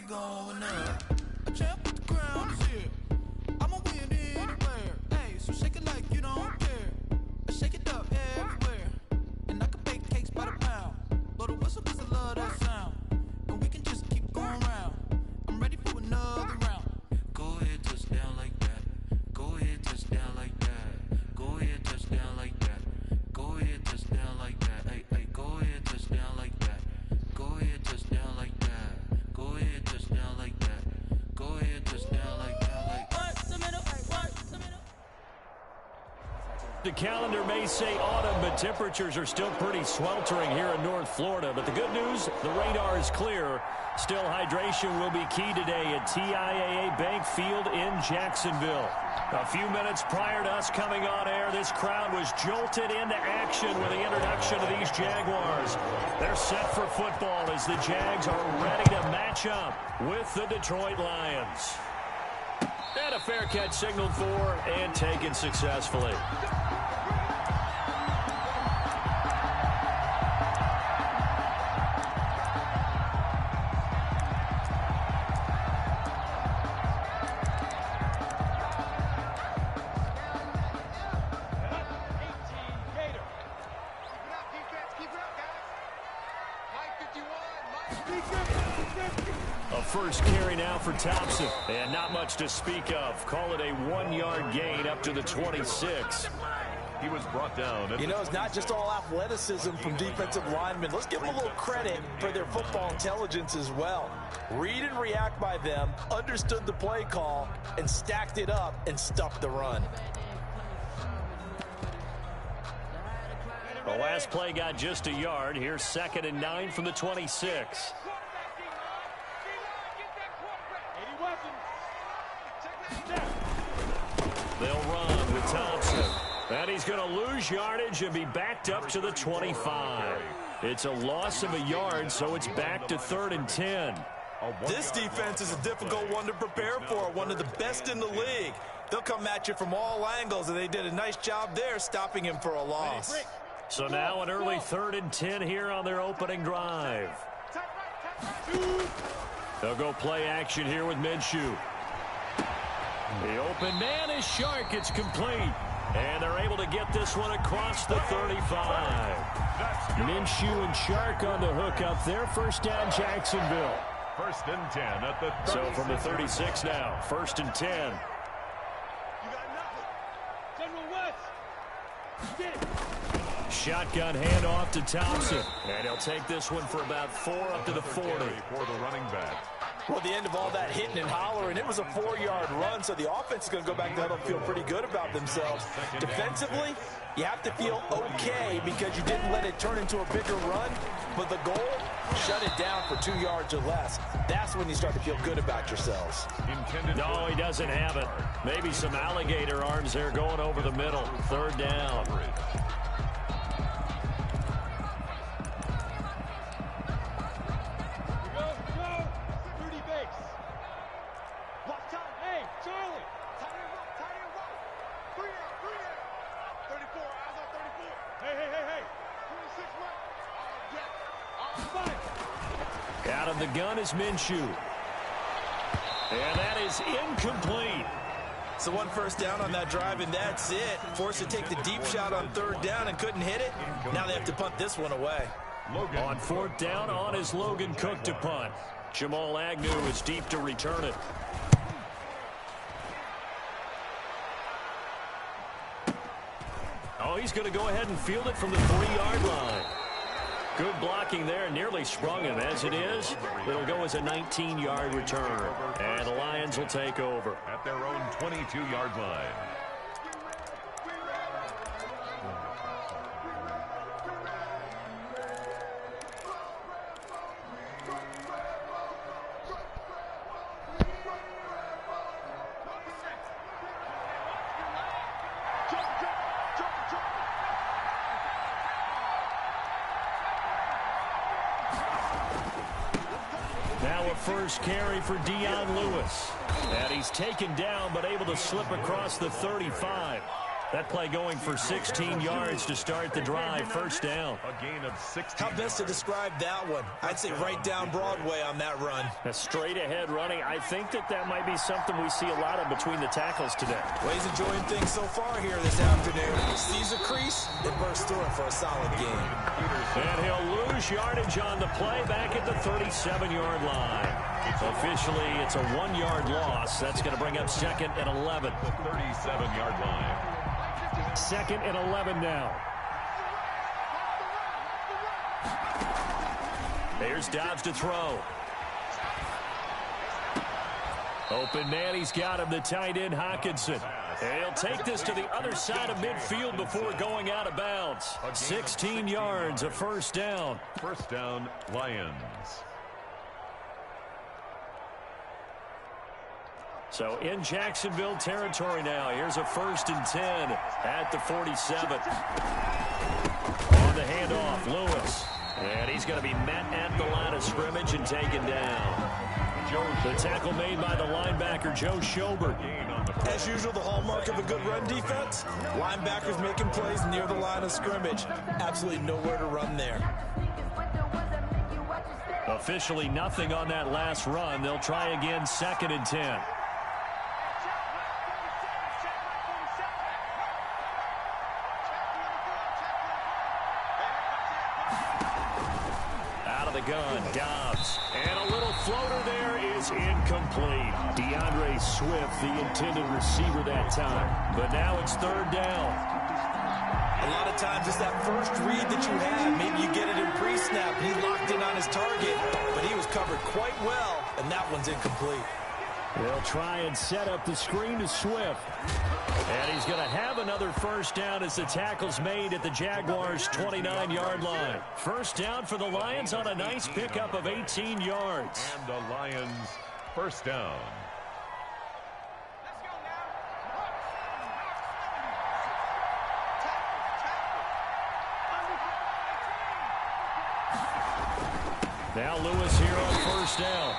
party going up. A champ with the crown is here. I'ma win anywhere. Hey, so shake it like you don't care. Shake it up everywhere. And I can bake cakes by the pound. Blow the whistle 'cause I love that sound. And we can just keep going round. I'm ready for another round. Go ahead, touch down like that. Go ahead, touch down like that. Go ahead, touch down like that. Go ahead, touch down like that. Hey, hey, go ahead, touch down like that. Go ahead, touch down like that. Go ahead, touch down like that. Go ahead, touch down like that. Like what? The middle, what? The middle. The calendar may say autumn, but temperatures are still pretty sweltering here in North Florida. But the good news, the radar is clear. Still, hydration will be key today at TIAA Bank Field in Jacksonville. A few minutes prior to us coming on air, this crowd was jolted into action with the introduction of these Jaguars. They're set for football as the Jags are ready to match up with the Detroit Lions. And a fair catch signaled for and taken successfully. First carry now for Thompson, and not much to speak of. Call it a 1-yard gain up to the 26. He was brought down. You know, it's not just all athleticism from defensive linemen. Let's give them a little credit for their football intelligence as well. Read and react by them, understood the play call, and stacked it up and stuffed the run. The last play got just a yard. Here's 2nd and 9 from the 26. They'll run with Thompson. And he's going to lose yardage and be backed up to the 25. It's a loss of a yard, so it's back to 3rd and 10. This defense is a difficult one to prepare for, one of the best in the league. They'll come at you from all angles, and they did a nice job there stopping him for a loss. So now an early 3rd and 10 here on their opening drive. They'll go play action here with Minshew. The open man is Shark. It's complete. And they're able to get this one across the 35. Minshew and Shark on the hook up there. First down, Jacksonville. 1st and 10 at the 36. So from the 36 now, 1st and 10. Shotgun handoff to Thompson. And he'll take this one for about 4 up to the 40. For the running back. Well, the end of all that hitting and hollering, it was a 4-yard run, so the offense is going to go back there and feel pretty good about themselves. Defensively, you have to feel okay because you didn't let it turn into a bigger run, but the goal, shut it down for 2 yards or less. That's when you start to feel good about yourselves. No, he doesn't have it. Maybe some alligator arms there going over the middle. 3rd down. Out of the gun is Minshew. And that is incomplete. So 1 first down on that drive, and that's it. Forced to take the deep shot on 3rd down and couldn't hit it. Now they have to punt this one away. On 4th down, on is Logan Cook to punt. Jamal Agnew is deep to return it. Oh, he's going to go ahead and field it from the 3-yard line. Good blocking there, nearly sprung him. As it is, it'll go as a 19-yard return. And the Lions will take over. At their own 22-yard line. First carry for Dion Lewis. And he's taken down but able to slip across the 35. That play going for 16 yards to start the drive. First down. A gain of 16 How best to describe that one? I'd say right down Broadway on that run. A straight ahead running. I think that might be something we see a lot of between the tackles today. Well, he's enjoying things so far here this afternoon. Sees a crease and bursts through it for a solid game. And he'll lose yardage on the play back at the 37-yard line. Officially, it's a 1-yard loss. That's going to bring up 2nd and 11. The 37-yard line. 2nd and 11 now. There's Dobbs to throw. Open man, he's got him, the tight end, Hockenson. And he'll take this to the other side of midfield before going out of bounds. 16 yards, a first down. First down, Lions. So in Jacksonville territory now. Here's a 1st and 10 at the 47. On the handoff, Lewis. And he's going to be met at the line of scrimmage and taken down. The tackle made by the linebacker, Joe Schobert. As usual, the hallmark of a good run defense, linebackers making plays near the line of scrimmage. Absolutely nowhere to run there. Officially nothing on that last run. They'll try again, 2nd and 10. Gun, Dobbs, and a little floater there is incomplete. DeAndre Swift, the intended receiver that time, but now it's 3rd down. A lot of times it's that first read that you have. Maybe you get it in pre-snap. He locked in on his target, but he was covered quite well, and that one's incomplete. They'll try and set up the screen to Swift. And he's going to have another first down as the tackle's made at the Jaguars' 29-yard line. First down for the Lions on a nice pickup of 18 yards. And the Lions, first down. Now Lewis here on first down.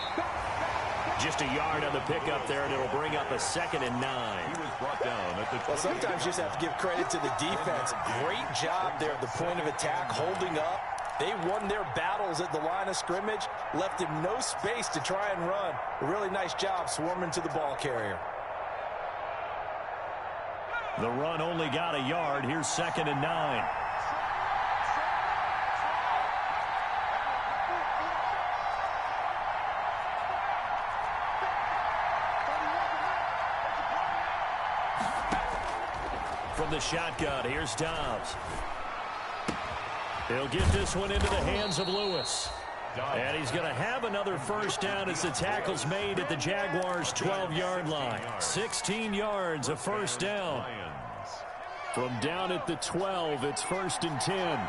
Just a yard on the pickup there, and it'll bring up a 2nd and 9. He was brought down at the... Well, sometimes you just have to give credit to the defense. Great job there at the point of attack, holding up. They won their battles at the line of scrimmage, left him no space to try and run. A really nice job swarming to the ball carrier. The run only got a yard. Here's 2nd and 9. From the shotgun, here's Dobbs. He'll get this one into the hands of Lewis. And he's going to have another first down as the tackle's made at the Jaguars' 12-yard line. 16 yards, a first down. From down at the 12, it's 1st and 10.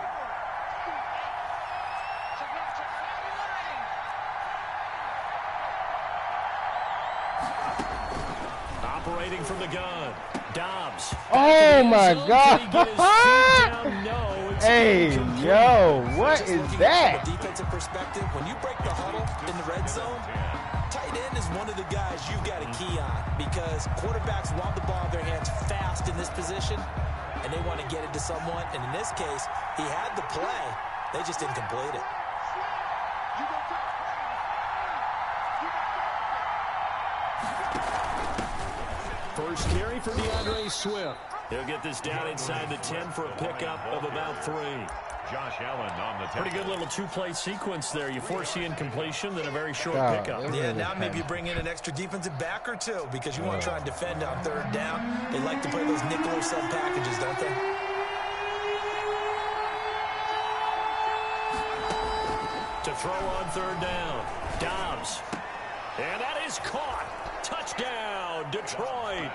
Operating from the gun. Dobbs. Oh my God! No, hey, yo, what is that? From a defensive perspective, when you break the huddle in the red zone, tight end is one of the guys you've got to key on because quarterbacks want the ball in their hands fast in this position, and they want to get it to someone. And in this case, he had the play, they just didn't complete it. First carry for DeAndre Swift. He'll get this down inside the 10 for a pickup of about 3. Josh Allen on the Pretty good little two-play sequence there. You force the incompletion, then a very short God, pickup. Yeah, now maybe you bring in an extra defensive back or two because you want to try and defend on 3rd down. They like to play those nickel or sub packages, don't they? To throw on 3rd down. Dobbs. And that is caught. Touchdown, Detroit.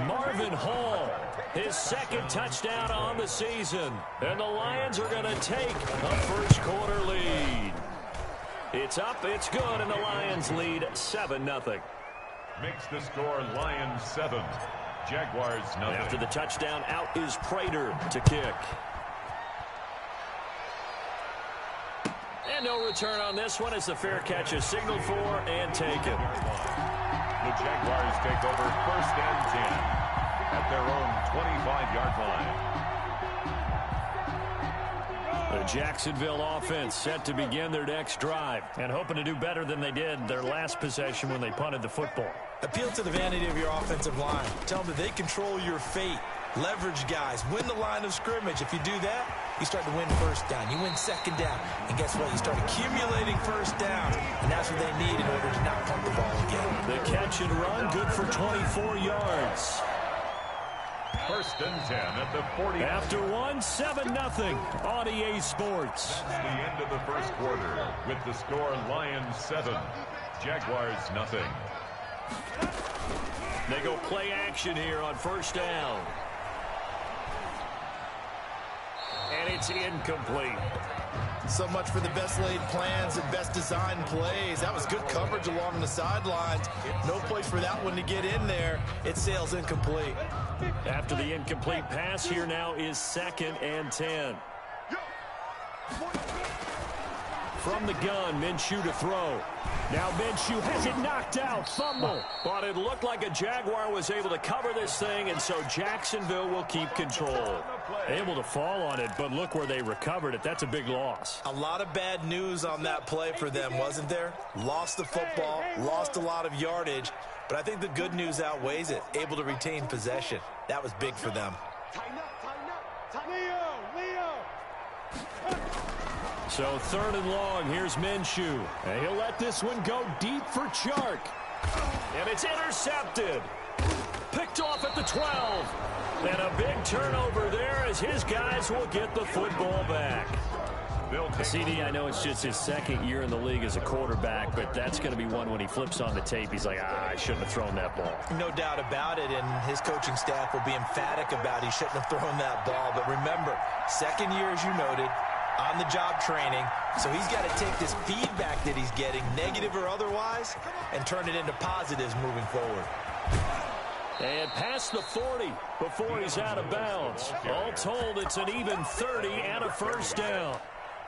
Marvin Hall, his 2nd touchdown on the season. And the Lions are going to take a first-quarter lead. It's up, it's good, and the Lions lead 7-0. makes the score Lions 7, Jaguars nothing. After the touchdown, out is Prater to kick. And no return on this one as the fair catch is signaled for and taken. The Jaguars take over 1st and 10. at their own 25-yard line. The Jacksonville offense set to begin their next drive and hoping to do better than they did their last possession when they punted the football. Appeal to the vanity of your offensive line. Tell them that they control your fate. Leverage guys. Win the line of scrimmage. If you do that, you start to win first down. You win second down. And guess what? You start accumulating first down. And that's what they need in order to not punt the ball again. The catch and run, good for 24 yards. First and 10 at the 40. After one, 7-0 on EA Sports. That's the end of the first quarter with the score Lions 7, Jaguars nothing. They go play action here on first down. And it's incomplete. So much for the best laid plans and best designed plays. That was good coverage along the sidelines. No place for that one to get in there. It sails incomplete. After the incomplete pass, here now is 2nd and 10. From the gun, Minshew to throw. Now Minshew has it knocked out. Fumble. But it looked like a Jaguar was able to cover this thing, and so Jacksonville will keep control. Able to fall on it, but look where they recovered it. That's a big loss. A lot of bad news on that play for them, wasn't there? Lost the football, lost a lot of yardage, but I think the good news outweighs it. Able to retain possession. That was big for them. So 3rd and long, here's Minshew. And he'll let this one go deep for Chark. And it's intercepted. Picked off at the 12. And a big turnover there as his guys will get the football back. CD, I know it's just his 2nd year in the league as a quarterback, but that's going to be one when he flips on the tape. He's like, I shouldn't have thrown that ball. No doubt about it, and his coaching staff will be emphatic about he shouldn't have thrown that ball. But remember, 2nd year, as you noted, on-the-job training, so he's got to take this feedback that he's getting, negative or otherwise, and turn it into positives moving forward. And past the 40 before he's out of bounds. All told, it's an even 30 and a first down.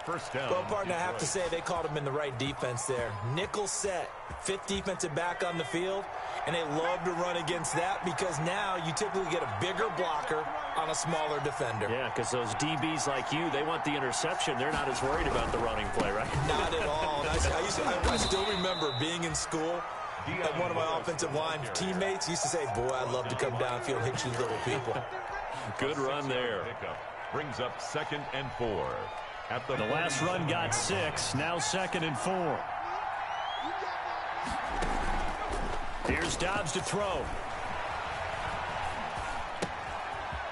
First down. Well, partner, I have to say they called him in the right defense there. Nickel set, 5th defensive back on the field, and they love to run against that because now you typically get a bigger blocker on a smaller defender. Yeah, because those DBs like you, they want the interception. They're not as worried about the running play, right? Not at all. I still remember being in school, and one of my offensive line teammates used to say, boy, I'd love to come downfield and hit you little people. Good run there. Brings up 2nd and 4. At the last run got 6, now 2nd and 4. Here's Dobbs to throw.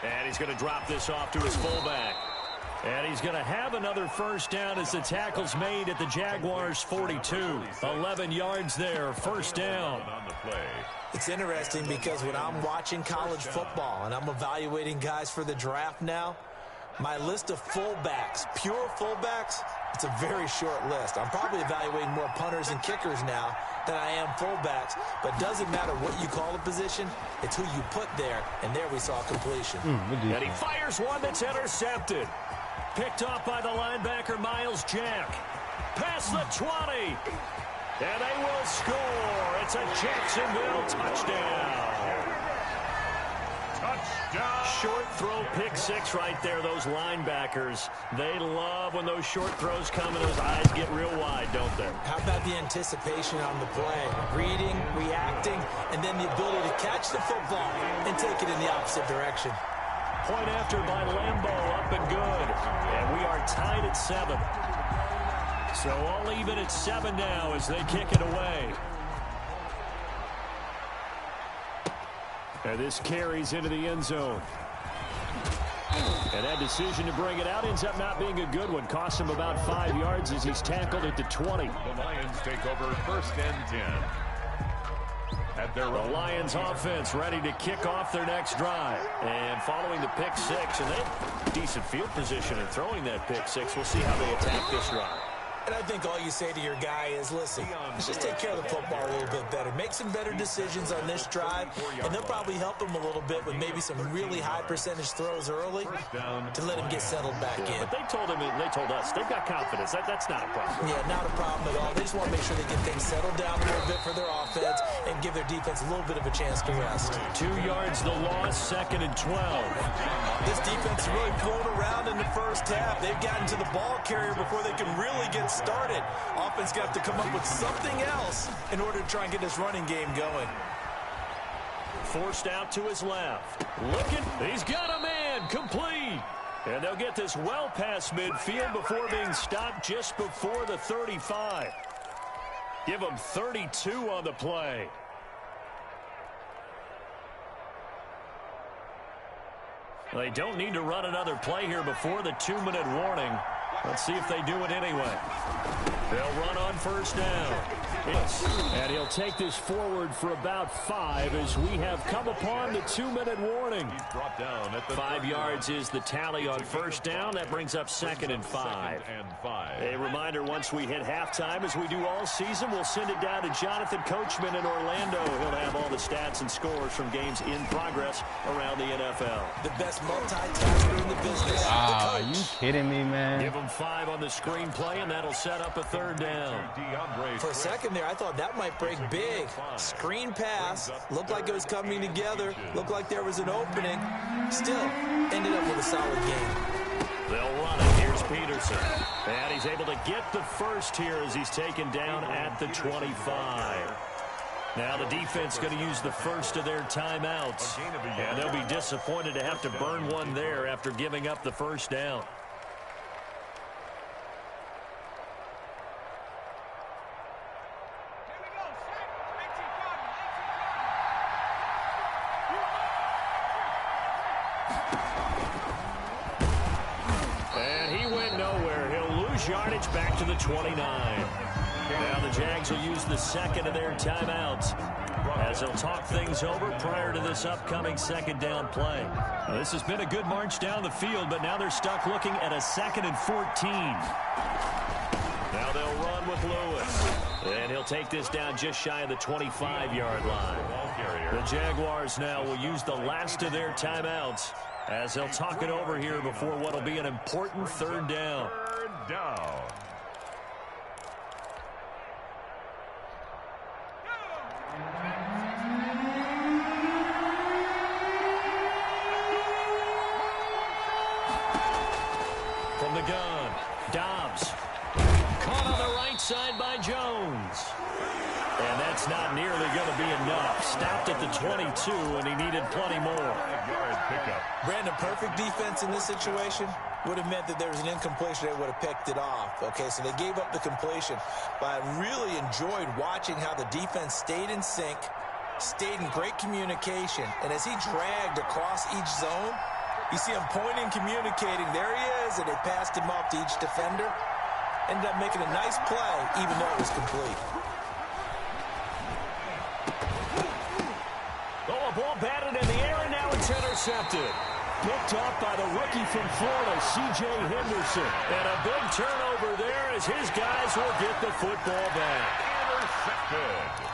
And he's going to drop this off to his fullback. And he's going to have another first down as the tackle's made at the Jaguars' 42. 11 yards there, first down. It's interesting because when I'm watching college football and I'm evaluating guys for the draft now, my list of fullbacks, pure fullbacks, it's a very short list. I'm probably evaluating more punters and kickers now than I am fullbacks, but doesn't matter what you call a position, it's who you put there, and there we saw completion. And he fires one that's intercepted. Picked off by the linebacker, Miles Jack. Past the 20. And they will score. It's a Jacksonville touchdown. Touchdown. Short throw, pick 6 right there. Those linebackers, they love when those short throws come and those eyes get real wide, don't they? How about the anticipation on the play? Reading, reacting, and then the ability to catch the football and take it in the opposite direction. Point after by Lambeau, up and good. And we are tied at 7. So all even at 7 now as they kick it away. And this carries into the end zone. And that decision to bring it out ends up not being a good one. Cost him about 5 yards as he's tackled at the 20. The Lions take over 1st and 10. The Lions offense ready to kick off their next drive. And following the pick 6, and they have decent field position in throwing that pick 6. We'll see how they attack this drive. And I think all you say to your guy is, listen, let's just take care of the football a little bit better. Make some better decisions on this drive, and they'll probably help him a little bit with maybe some really high percentage throws early to let him get settled back in. But they told us, they've got confidence. That's not a problem. Yeah, not a problem at all. They just want to make sure they get things settled down a little bit for their offense and give their defense a little bit of a chance to rest. 2 yards the loss, 2nd and 12. This defense is really flown around in the first half. They've gotten to the ball carrier before they can really get started. Offense going to have to come up with something else in order to try and get this running game going. Forced out to his left. Looking. He's got a man. Complete. And they'll get this well past midfield before being stopped just before the 35. Give them 32 on the play. They don't need to run another play here before the 2-minute warning. Let's see if they do it anyway. They'll run on first down. And he'll take this forward for about 5 as we have come upon the 2-minute warning. 5 yards is the tally on first down. That brings up 2nd and 5. A reminder, once we hit halftime, as we do all season, we'll send it down to Jonathan Coachman in Orlando. He'll have all the stats and scores from games in progress around the NFL. The best multitasker in the business. Are you kidding me, man? Give him 5 on the screenplay, and that'll set up a 3rd down. For a second there, I thought that might break big. Screen pass. Looked like it was coming together. Looked like there was an opening. Still, ended up with a solid game. They'll run it. Here's Peterson. And he's able to get the first here as he's taken down at the 25. Now the defense going to use the first of their timeouts. And they'll be disappointed to have to burn one there after giving up the first down. Yardage back to the 29. Now the Jags will use the second of their timeouts as they'll talk things over prior to this upcoming 2nd down play. Now, this has been a good march down the field, but now they're stuck looking at a 2nd and 14. Now they'll run with Lewis. And he'll take this down just shy of the 25-yard line. The Jaguars now will use the last of their timeouts as they'll talk it over here before what will be an important 3rd down. Down. From the gun, Dobbs. Caught on the right side by Jones. And that's not nearly going to be enough. Stopped at the 22, and he needed plenty more. 5-yard pickup. Brandon, perfect defense in this situation would have meant that there was an incompletion. They would have picked it off. Okay, so they gave up the completion. But I really enjoyed watching how the defense stayed in sync, stayed in great communication. And as he dragged across each zone, you see him pointing, communicating. There he is, and they passed him off to each defender. Ended up making a nice play, even though it was complete. Oh, a ball batted in the air, and now it's intercepted. Picked up by the rookie from Florida, C.J. Henderson. And a big turnover there as his guys will get the football back. Intercepted.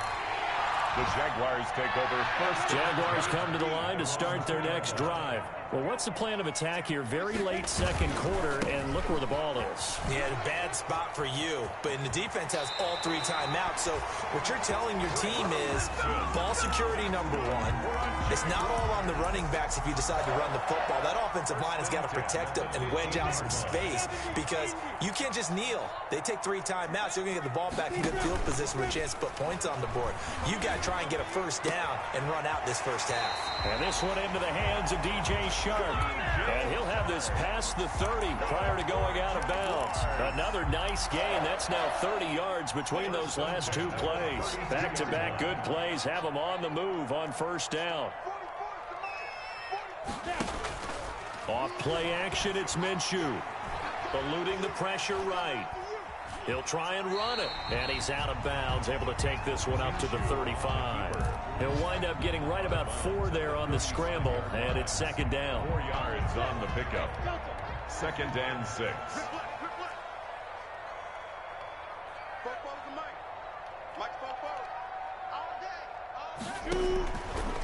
The Jaguars take over first. Jaguars come to the line to start their next drive. Well, what's the plan of attack here? Very late 2nd quarter, and look where the ball is. Yeah, a bad spot for you. But the defense has all 3 timeouts. So what you're telling your team is ball security number 1. It's not all on the running backs if you decide to run the football. That offensive line has got to protect them and wedge out some space because you can't just kneel. They take 3 timeouts. You're going to get the ball back in good field position with a chance to put points on the board. You got to try and get a first down and run out this first half. And this one into the hands of DJ Shark. And he'll have this past the 30 prior to going out of bounds. Another nice gain. That's now 30 yards between those last 2 plays. Back-to-back good plays have them on the move on first down. Off play action, it's Minshew. Eluding the pressure right. He'll try and run it. And he's out of bounds, able to take this one up to the 35. He'll wind up getting right about 4 there on the scramble, and it's 2nd down. 4 yards on the pickup. 2nd and 6.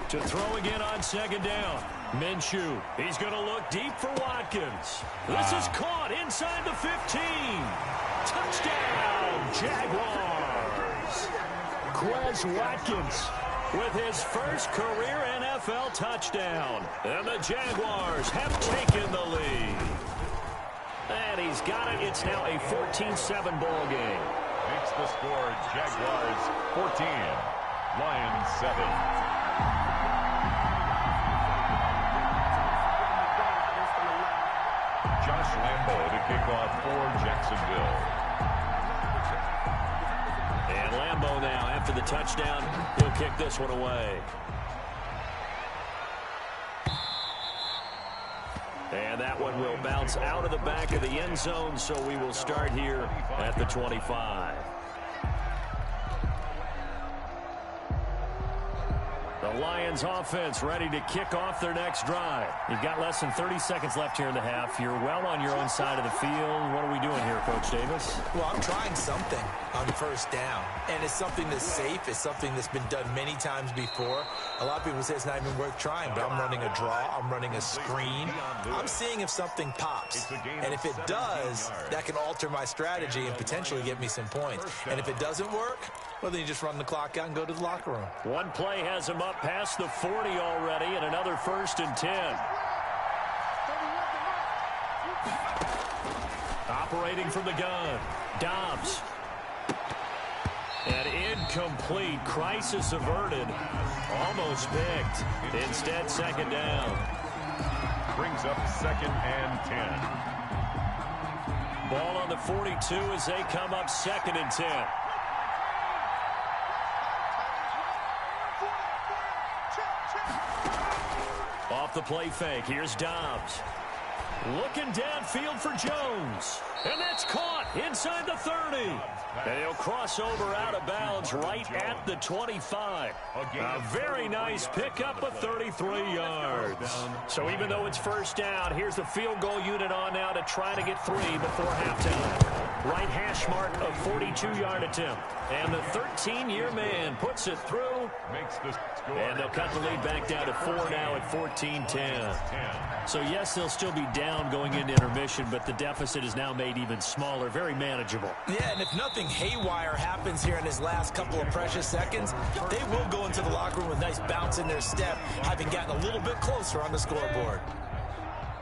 To throw again on second down. Minshew. He's going to look deep for Watkins. This is caught inside the 15. Touchdown, Jaguars. Quez Watkins with his first career NFL touchdown. And the Jaguars have taken the lead. And he's got it. It's now a 14-7 ball game. Makes the score Jaguars 14, Lions 7. Josh Lambo to kick off for Jacksonville. And Lambo now, after the touchdown, he'll kick this one away. And that one will bounce out of the back of the end zone, so we will start here at the 25. The Lions offense ready to kick off their next drive. You've got less than 30 seconds left here in the half. You're well on your own side of the field. What are we doing here, Coach Davis? Well, I'm trying something on first down, and it's something that's safe. It's something that's been done many times before. A lot of people say it's not even worth trying, but I'm running a draw. I'm running a screen. I'm seeing if something pops, and if it does, that can alter my strategy and potentially get me some points. And if it doesn't work, well, then you just run the clock out and go to the locker room. One play has him up past the 40 already, and another 1st and 10. Operating from the gun, Dobbs. And incomplete. Crisis averted. Almost picked. Instead, second down. Brings up 2nd and 10. Ball on the 42 as they come up 2nd and 10. Off the play fake. Here's Dobbs. Looking downfield for Jones. And that's caught inside the 30. And he'll cross over out of bounds right at the 25. A very nice pickup of 33 yards. So even though it's first down, here's the field goal unit on now to try to get 3 before halftime. Right hash mark of 42-yard attempt. And the 13-year man puts it through. Makes the score. And they'll cut the lead back down to 4 now at 14-10. So, yes, they'll still be down going into intermission, but the deficit is now made even smaller, very manageable. Yeah, and if nothing haywire happens here in his last couple of precious seconds, they will go into the locker room with a nice bounce in their step, having gotten a little bit closer on the scoreboard.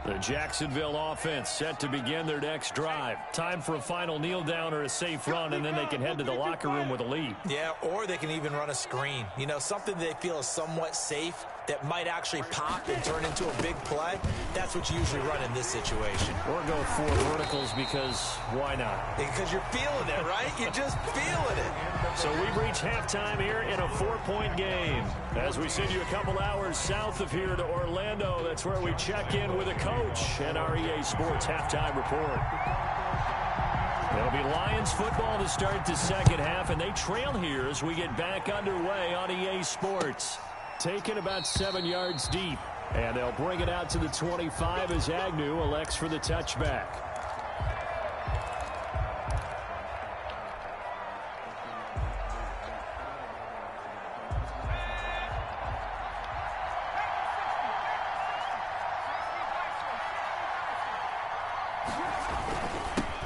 The Jacksonville offense set to begin their next drive. Time for a final kneel down or a safe run, and then they can head to the locker room with a lead. Yeah, or they can even run a screen. You know, something they feel is somewhat safe that might actually pop and turn into a big play. That's what you usually run in this situation. Or go 4 verticals because why not? Because you're feeling it, right? You're just feeling it. So we've reached halftime here in a 4-point game. As we send you a couple hours south of here to Orlando, that's where we check in with a coach and our EA Sports halftime report. It'll be Lions football to start the second half, and they trail here as we get back underway on EA Sports. Taken about 7 yards deep, and they'll bring it out to the 25 as Agnew elects for the touchback.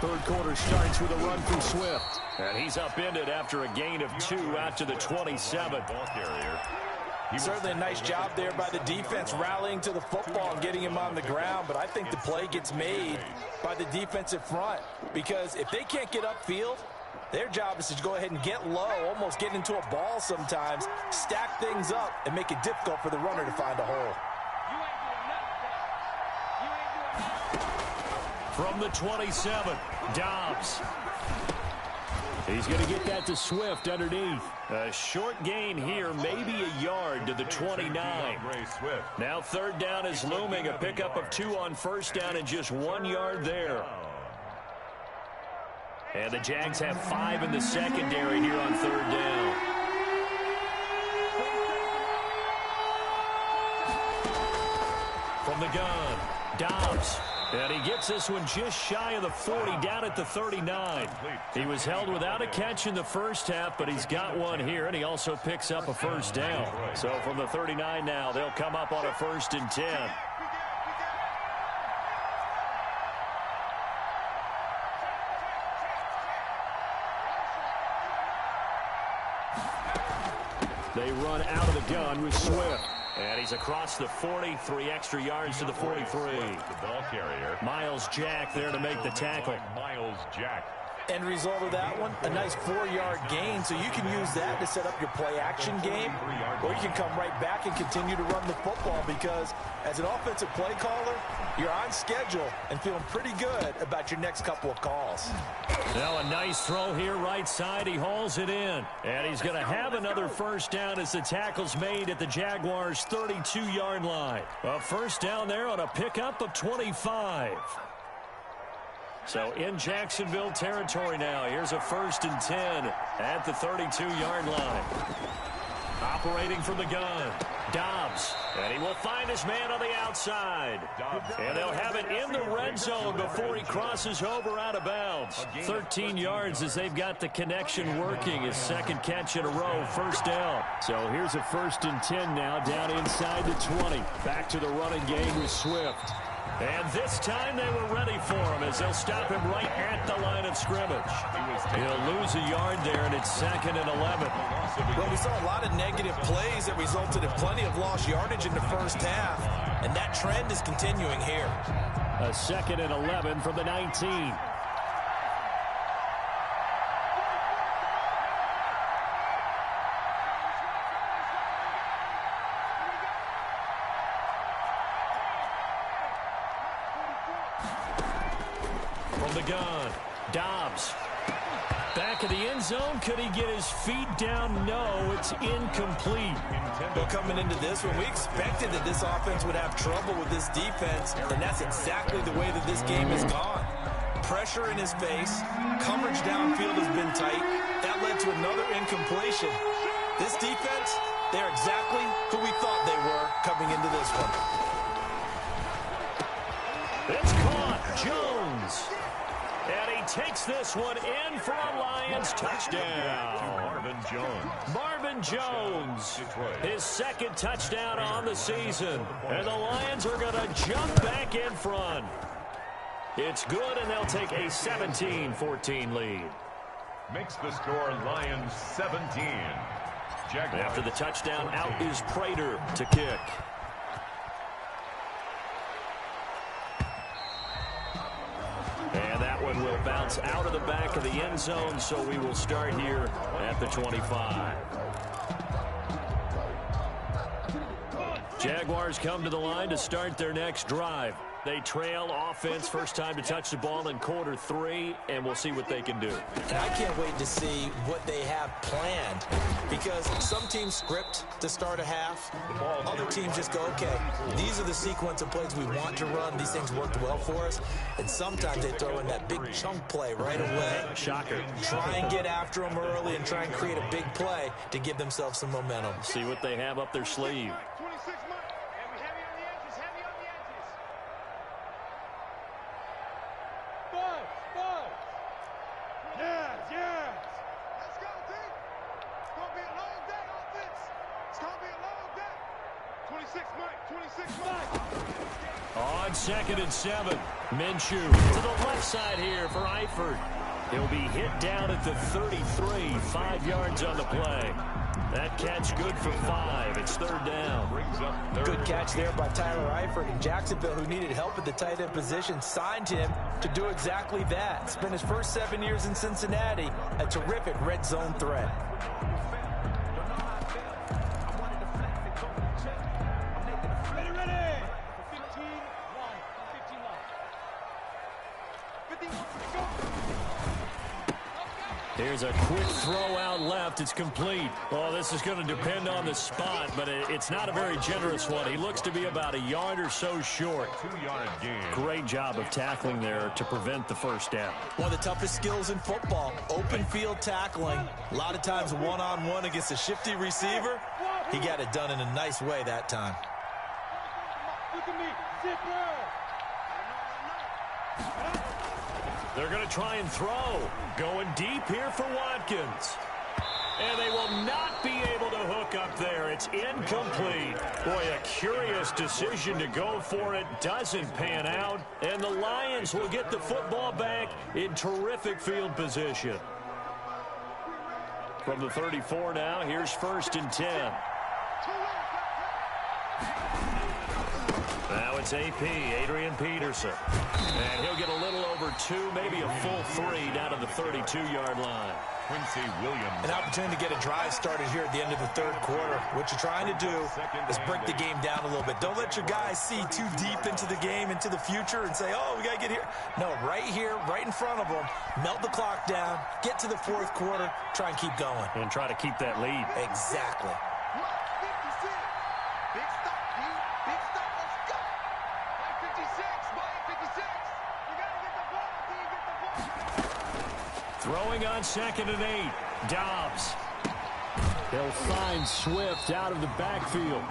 Third quarter starts with a run from Swift, and he's upended after a gain of 2 out to the 27. Ball carrier. Certainly a nice job there by the defense rallying to the football and getting him on the ground, but I think the play gets made by the defensive front because if they can't get upfield, their job is to go ahead and get low, almost get into a ball sometimes, stack things up, and make it difficult for the runner to find a hole. From the 27, Dobbs. He's going to get that to Swift underneath. A short gain here, maybe a yard to the 29. Now 3rd down is looming. A pickup of 2 on first down and just 1 yard there. And the Jags have 5 in the secondary here on 3rd down. From the gun, Dobbs. And he gets this one just shy of the 40, down at the 39. He was held without a catch in the first half, but he's got one here, and he also picks up a first down. So from the 39 now, they'll come up on a 1st and 10. They run out of the gun with Swift. And he's across the 40, 3 extra yards to the 43. The ball carrier. Miles Jack there to make the tackle. Miles Jack. End result of that one, a nice 4-yard gain, so you can use that to set up your play-action game, or you can come right back and continue to run the football, because as an offensive play caller, you're on schedule and feeling pretty good about your next couple of calls. Now a nice throw here right side. He hauls it in, and he's going to have another first down as the tackle's made at the Jaguars' 32-yard line. A first down there on a pickup of 25. So in Jacksonville territory now. Here's a 1st and 10 at the 32-yard line. Operating from the gun, Dobbs. And he will find his man on the outside. And they'll have it in the red zone before he crosses over out of bounds. 13 yards as they've got the connection working. His 2nd catch in a row, first down. So here's a 1st and 10 now down inside the 20. Back to the running game with Swift. And this time they were ready for him as they'll stop him right at the line of scrimmage. He'll lose a yard there, and it's 2nd and 11. Well, we saw a lot of negative plays that resulted in plenty of lost yardage in the first half, and that trend is continuing here. A 2nd and 11 from the 19. The gun, Dobbs. Back of the end zone. Could he get his feet down? No, it's incomplete. Well, coming into this one, we expected that this offense would have trouble with this defense, and that's exactly the way that this game has gone. Pressure in his face, coverage downfield has been tight. That led to another incompletion. This defense, they're exactly who we thought they were coming into this one. It's caught. Jones. And he takes this one in for a Lions touchdown. Marvin Jones. His 2nd touchdown on the season. And the Lions are going to jump back in front. It's good, and they'll take a 17-14 lead. Makes the score Lions 17. Jaguars. After the touchdown, out is Prater to kick. And that one will bounce out of the back of the end zone, so we will start here at the 25. Jaguars come to the line to start their next drive. They trail offense, first time to touch the ball in quarter 3, and we'll see what they can do. And I can't wait to see what they have planned, because some teams script to start a half. Other teams just go, okay, these are the sequence of plays we want to run. These things worked well for us. And sometimes they throw in that big chunk play right away. Shocker. Try and get after them early and try and create a big play to give themselves some momentum. See what they have up their sleeve. On 2nd and 7, Minshew to the left side here for Eifert. He'll be hit down at the 33, 5 yards on the play. That catch good for 5. It's 3rd down. Good catch there by Tyler Eifert. And Jacksonville, who needed help at the tight end position, signed him to do exactly that. Spent his first 7 years in Cincinnati, a terrific red zone threat. Here's a quick throw out left. It's complete. Well, this is going to depend on the spot, but it's not a very generous one. He looks to be about a yard or so short. 2-yard gain. Great job of tackling there to prevent the first down. One of the toughest skills in football, open field tackling. A lot of times one-on-one against a shifty receiver. He got it done in a nice way that time. Look at me. Zipper. They're going to try and throw. Going deep here for Watkins. And they will not be able to hook up there. It's incomplete. Boy, a curious decision to go for it. Doesn't pan out. And the Lions will get the football back in terrific field position. From the 34 now, here's 1st and 10. Now it's AP, Adrian Peterson. And he'll get a little over 2, maybe a full 3 down to the 32-yard line. Quincy Williams. An opportunity to get a drive started here at the end of the 3rd quarter. What you're trying to do is break the game down a little bit. Don't let your guys see too deep into the game, into the future, and say, oh, we got to get here. No, right here, right in front of them, melt the clock down, get to the 4th quarter, try and keep going. And try to keep that lead. Exactly. Throwing on 2nd and 8. Dobbs. They'll find Swift out of the backfield.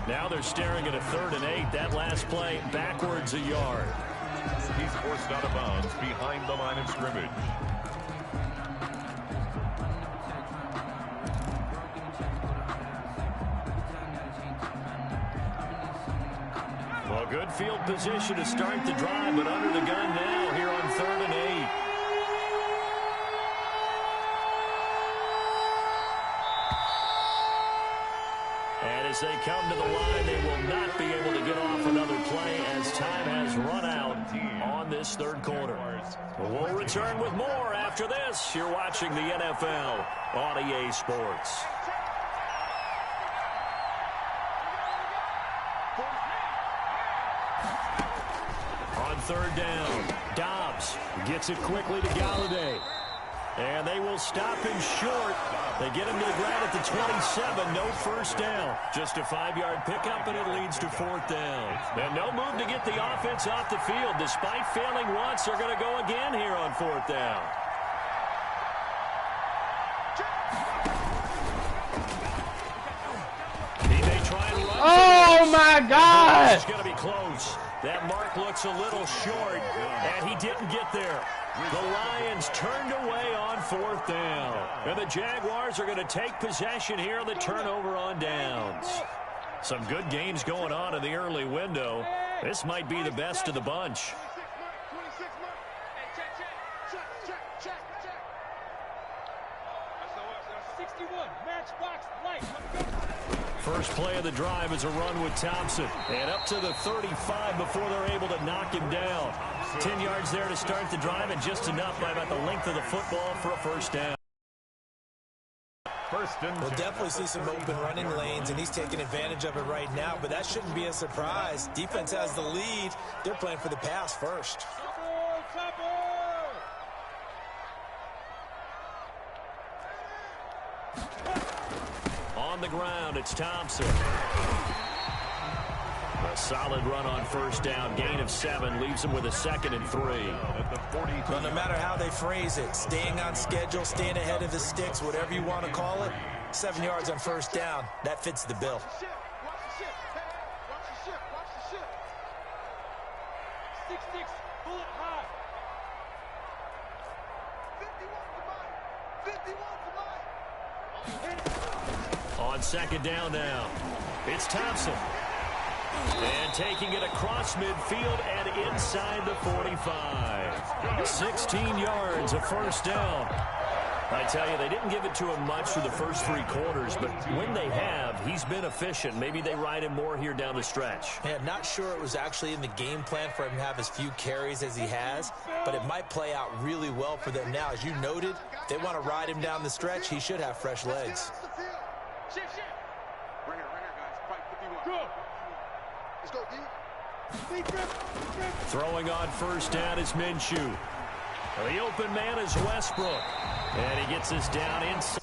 Now they're staring at a 3rd and 8. That last play backwards a yard. He's forced out of bounds behind the line of scrimmage. Well, good field position to start the drive, but under the gun now here on 3rd and 8. And as they come to the line, they will not be able to get off another play as time has run out on this 3rd quarter. We'll return with more after this. You're watching the NFL on EA Sports. On 3rd down, Dobbs gets it quickly to Galladay. And they will stop him short. They get him to the ground at the 27. No 1st down. Just a 5-yard pickup, and it leads to 4th down. And no move to get the offense off the field. Despite failing once, they're going to go again here on 4th down. He may try and run. Oh, my God. It's going to be close. That mark looks a little short, and he didn't get there. The Lions turned away on 4th down. And the Jaguars are going to take possession here on the turnover on downs. Some good games going on in the early window. This might be the best of the bunch. First play of the drive is a run with Thompson. And up to the 35 before they're able to knock him down. 10 yards there to start the drive, and just enough by about the length of the football for a 1st down. We'll definitely see some open running lanes, and he's taking advantage of it right now, but that shouldn't be a surprise. Defense has the lead. They're playing for the pass first. On the ground, it's Thompson. A solid run on 1st down. Gain of 7 leaves him with a 2nd and 3. Well, no matter how they phrase it, staying on schedule, staying ahead of the sticks, whatever you want to call it, 7 yards on 1st down, that fits the bill. On 2nd down now, it's Thompson. And taking it across midfield and inside the 45. 16 yards, a 1st down. I tell you, they didn't give it to him much through the first 3 quarters, but when they have, he's been efficient. Maybe they ride him more here down the stretch. Yeah, not sure it was actually in the game plan for him to have as few carries as he has, but it might play out really well for them now. As you noted, if they want to ride him down the stretch, he should have fresh legs. Right here, guys. Fight 51. Go. Let's go, D. Throwing on 1st down is Minshew. The open man is Westbrook. And he gets us down inside